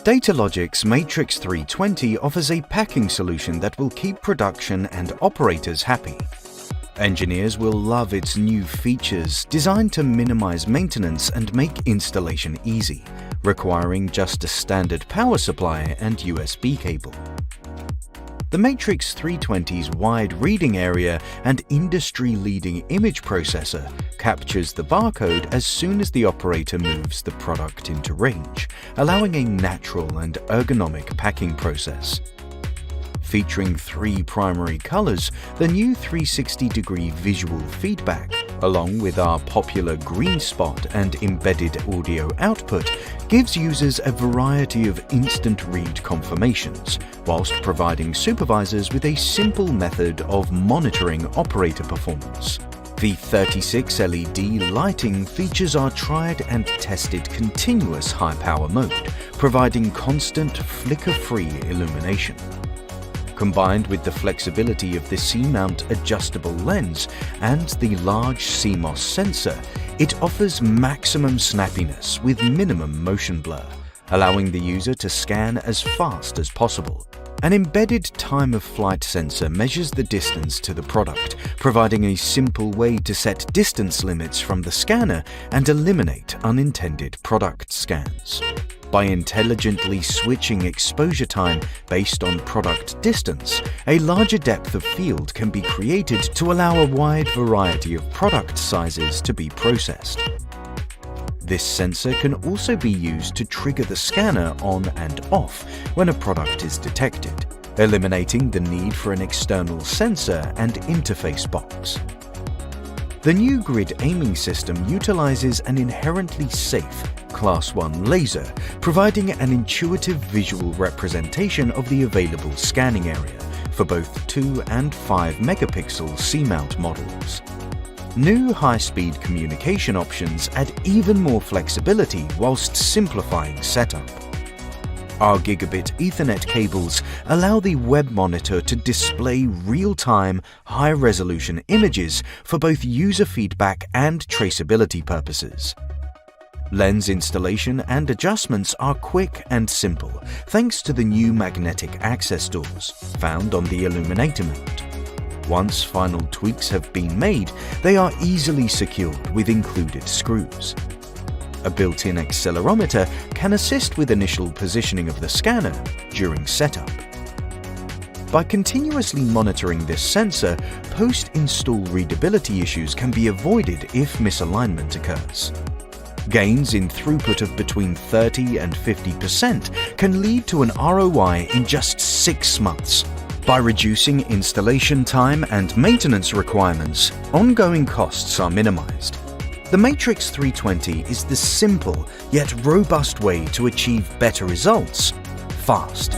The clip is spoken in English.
Datalogic's Matrix 320 offers a packing solution that will keep production and operators happy. Engineers will love its new features, designed to minimize maintenance and make installation easy, requiring just a standard power supply and USB cable. The Matrix 320's wide reading area and industry-leading image processor captures the barcode as soon as the operator moves the product into range, allowing a natural and ergonomic packing process. Featuring 3 primary colors, the new 360-degree visual feedback, along with our popular green spot and embedded audio output, gives users a variety of instant read confirmations, whilst providing supervisors with a simple method of monitoring operator performance. The 36 LED lighting features our tried and tested continuous high-power mode, providing constant flicker-free illumination. Combined with the flexibility of the C-mount adjustable lens and the large CMOS sensor, it offers maximum snappiness with minimum motion blur, allowing the user to scan as fast as possible. An embedded time-of-flight sensor measures the distance to the product, providing a simple way to set distance limits from the scanner and eliminate unintended product scans. By intelligently switching exposure time based on product distance, a larger depth of field can be created to allow a wide variety of product sizes to be processed. This sensor can also be used to trigger the scanner on and off when a product is detected, eliminating the need for an external sensor and interface box. The new grid aiming system utilizes an inherently safe Class 1 laser, providing an intuitive visual representation of the available scanning area for both 2 and 5 megapixel C-mount models. New high-speed communication options add even more flexibility whilst simplifying setup. Our gigabit Ethernet cables allow the web monitor to display real-time, high-resolution images for both user feedback and traceability purposes. Lens installation and adjustments are quick and simple, thanks to the new magnetic access doors found on the illuminator mount. Once final tweaks have been made, they are easily secured with included screws. A built-in accelerometer can assist with initial positioning of the scanner during setup. By continuously monitoring this sensor, post-install readability issues can be avoided if misalignment occurs. Gains in throughput of between 30 and 50% can lead to an ROI in just 6 months. By reducing installation time and maintenance requirements, ongoing costs are minimized. The Matrix 320 is the simple yet robust way to achieve better results fast.